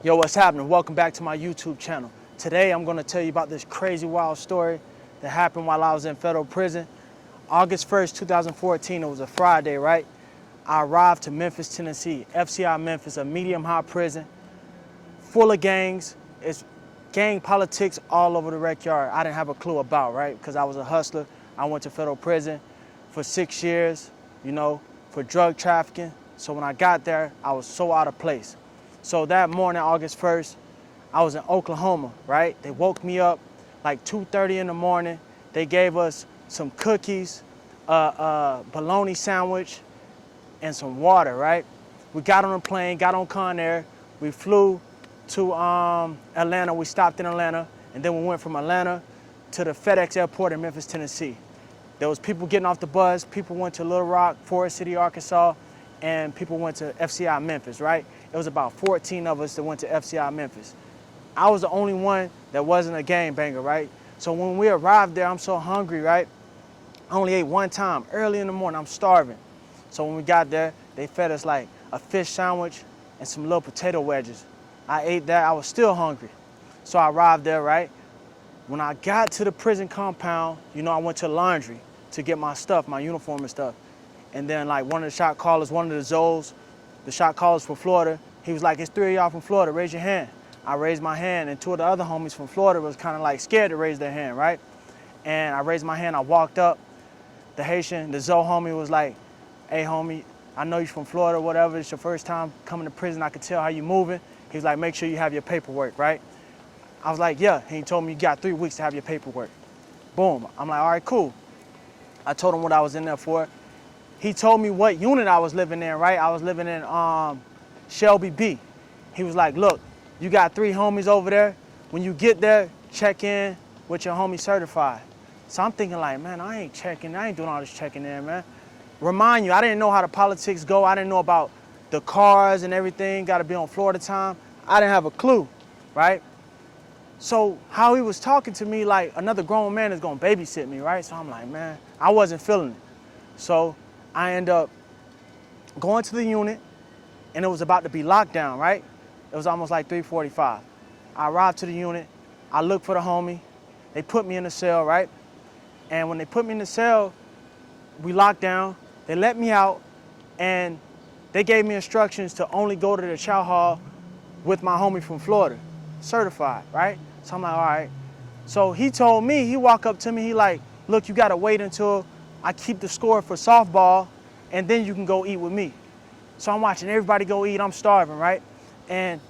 Yo, what's happening? Welcome back to my YouTube channel. Today I'm going to tell you about this crazy wild story that happened while I was in federal prison. August 1st, 2014, it was a Friday, right? I arrived to Memphis, Tennessee, FCI Memphis, a medium-high prison, full of gangs. It's gang politics all over the rec yard. I didn't have a clue about, right? Because I was a hustler. I went to federal prison for 6 years, for drug trafficking. So when I got there, I was so out of place. So that morning, August 1st, I was in Oklahoma, right? They woke me up like 2:30 in the morning. They gave us some cookies, a bologna sandwich, and some water, right? We got on a plane, got on Conair. We flew to Atlanta. We stopped in Atlanta, and then we went from Atlanta to the FedEx airport in Memphis, Tennessee. There was people getting off the bus. People went to Little Rock, Forest City, Arkansas, and people went to FCI Memphis, right? It was about 14 of us that went to FCI Memphis. I was the only one that wasn't a gangbanger, right? So when we arrived there, I'm so hungry, right? I only ate one time, early in the morning, I'm starving. So when we got there, they fed us like a fish sandwich and some little potato wedges. I ate that, I was still hungry. So I arrived there, right? When I got to the prison compound, I went to laundry to get my stuff, my uniform and stuff. And then like one of the shot callers, one of the Zoes, the shot callers from Florida, he was like, "It's 3 of y'all from Florida, raise your hand." I raised my hand, and 2 of the other homies from Florida was kind of like scared to raise their hand, right? And I raised my hand, I walked up. The Haitian, the Zoe homie was like, "Hey homie, I know you're from Florida, whatever, it's your first time coming to prison, I could tell how you moving." He was like, "Make sure you have your paperwork," right? I was like, "Yeah." He told me, "You got 3 weeks to have your paperwork." Boom, I'm like, "All right, cool." I told him what I was in there for. He told me what unit I was living in, right? I was living in Shelby B. He was like, "Look, you got 3 homies over there. When you get there, check in with your homie certified." So I'm thinking like, man, I ain't doing all this checking in, man. Remind you, I didn't know how the politics go. I didn't know about the cars and everything, gotta be on Florida time. I didn't have a clue, right? So how he was talking to me like another grown man is gonna babysit me, right? So I'm like, man, I wasn't feeling it. So I end up going to the unit, and it was about to be lockdown, right? It was almost like 3:45. I arrived to the unit, I looked for the homie, they put me in the cell, right? And when they put me in the cell, we locked down, they let me out, and they gave me instructions to only go to the chow hall with my homie from Florida, certified, right? So I'm like, all right. So he told me, he walked up to me, he like, "Look, you gotta wait until I keep the score for softball, and then you can go eat with me." So I'm watching everybody go eat, I'm starving, right? And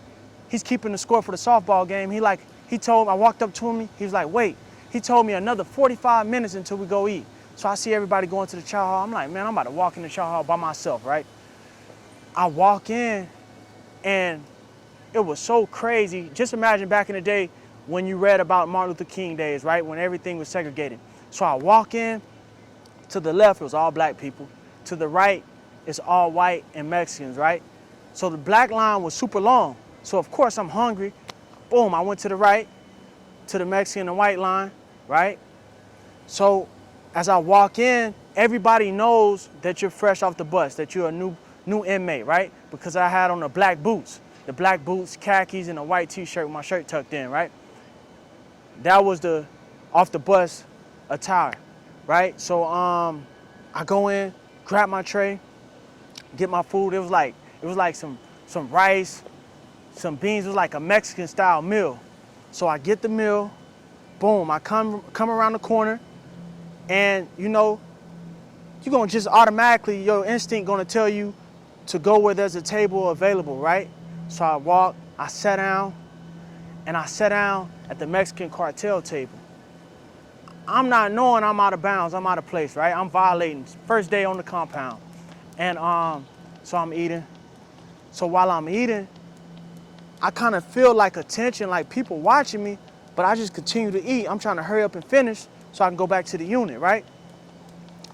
he's keeping the score for the softball game. I walked up to him, he was like, "Wait." He told me another 45 minutes until we go eat. So I see everybody going to the chow hall. I'm like, man, I'm about to walk in the chow hall by myself, right? I walk in, and it was so crazy. Just imagine back in the day when you read about Martin Luther King days, right? When everything was segregated. So I walk in, to the left, it was all black people. To the right, it's all white and Mexicans, right? So the black line was super long. So of course I'm hungry. Boom, I went to the right, to the Mexican and white line, right? So as I walk in, everybody knows that you're fresh off the bus, that you're a new inmate, right? Because I had on the black boots, khakis, and a white t-shirt with my shirt tucked in, right? That was the off the bus attire, right? So I go in, grab my tray, get my food. It was like some rice, some beans. It was like a Mexican style meal. So I get the meal, boom, I come around the corner, and you're gonna just automatically, your instinct gonna tell you to go where there's a table available, right? So I walk, I sat down, and I sat down at the Mexican cartel table. I'm not knowing I'm out of bounds, I'm out of place, right? I'm violating, first day on the compound. And so I'm eating. So while I'm eating, I kind of feel like attention, like people watching me, but I just continue to eat. I'm trying to hurry up and finish so I can go back to the unit, right?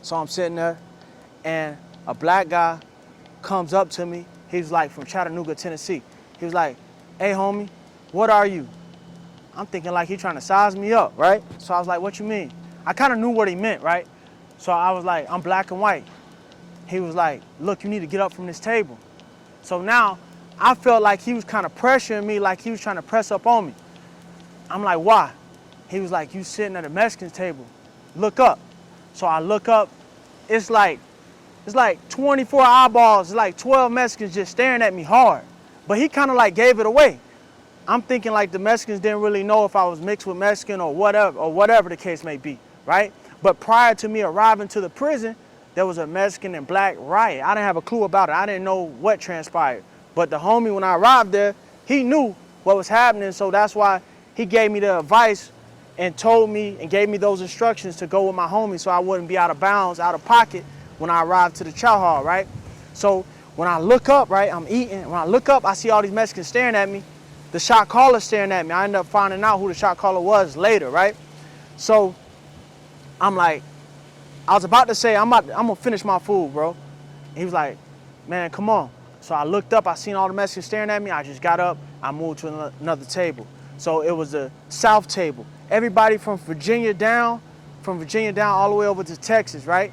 So I'm sitting there, and a black guy comes up to me. He's like from Chattanooga, Tennessee. He was like, "Hey homie, what are you?" I'm thinking like he trying to size me up, right? So I was like, "What you mean?" I kind of knew what he meant, right? So I was like, "I'm black and white." He was like, "Look, you need to get up from this table." So now I felt like he was kind of pressuring me, like he was trying to press up on me. I'm like, why? He was like, you sitting at a Mexican table. Look up. So I look up. It's like 24 eyeballs, it's like 12 Mexicans just staring at me hard. But he kind of like gave it away. I'm thinking like the Mexicans didn't really know if I was mixed with Mexican or whatever the case may be, right? But prior to me arriving to the prison, there was a Mexican and black riot. I didn't have a clue about it. I didn't know what transpired. But the homie, when I arrived there, he knew what was happening, so that's why he gave me the advice and told me and gave me those instructions to go with my homie so I wouldn't be out of bounds, out of pocket when I arrived to the chow hall, right? So when I look up, right, I'm eating. When I look up, I see all these Mexicans staring at me. The shot caller staring at me. I ended up finding out who the shot caller was later, right? So I'm like, I was about to say, I'm gonna finish my food, bro. He was like, man, come on. So I looked up, I seen all the Mexicans staring at me. I just got up, I moved to another table. So it was the South table. Everybody from Virginia down all the way over to Texas, right?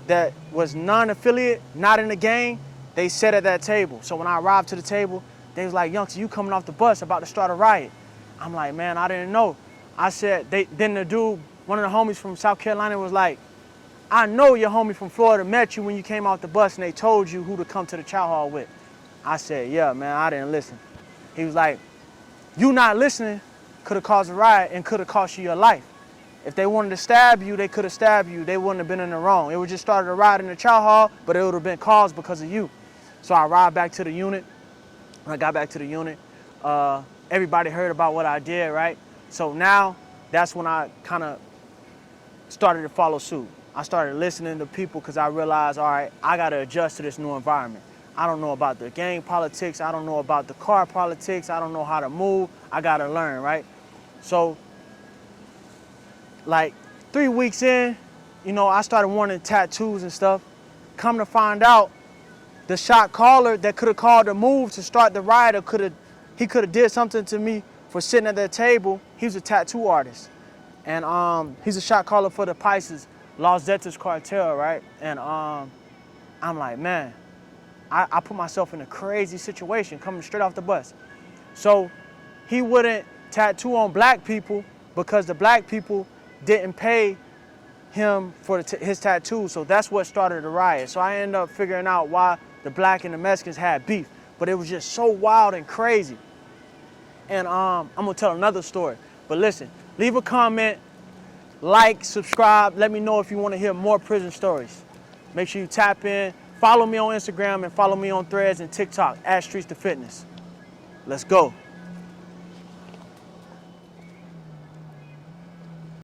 That was non-affiliate, not in the gang, they sat at that table. So when I arrived to the table, they was like, youngster, you coming off the bus, about to start a riot. I'm like, man, I didn't know. I said, then the dude, one of the homies from South Carolina was like, I know your homie from Florida met you when you came off the bus and they told you who to come to the chow hall with. I said, yeah, man, I didn't listen. He was like, you not listening could have caused a riot and could have cost you your life. If they wanted to stab you, they could have stabbed you. They wouldn't have been in the wrong. It would just started a riot in the chow hall, but it would have been caused because of you. So I arrived back to the unit. When I got back to the unit, everybody heard about what I did, right? So now that's when I kind of started to follow suit. I started listening to people because I realized, all right, I got to adjust to this new environment. I don't know about the gang politics. I don't know about the car politics. I don't know how to move. I got to learn, right? So like 3 weeks in, you know, I started wanting tattoos and stuff. Come to find out, the shot caller that could have called a move to start the riot, or he could have did something to me for sitting at that table. He was a tattoo artist, and he's a shot caller for the Pisces Los Zetas cartel, right? And I'm like, man, I put myself in a crazy situation coming straight off the bus. So he wouldn't tattoo on black people because the black people didn't pay him for his tattoo, so that's what started the riot. So I ended up figuring out why the black and the Mexicans had beef, but it was just so wild and crazy. And I'm gonna tell another story, but listen, leave a comment, like, subscribe, let me know if you wanna hear more prison stories. Make sure you tap in, follow me on Instagram and follow me on Threads and TikTok, @Streets to Fitness. Let's go.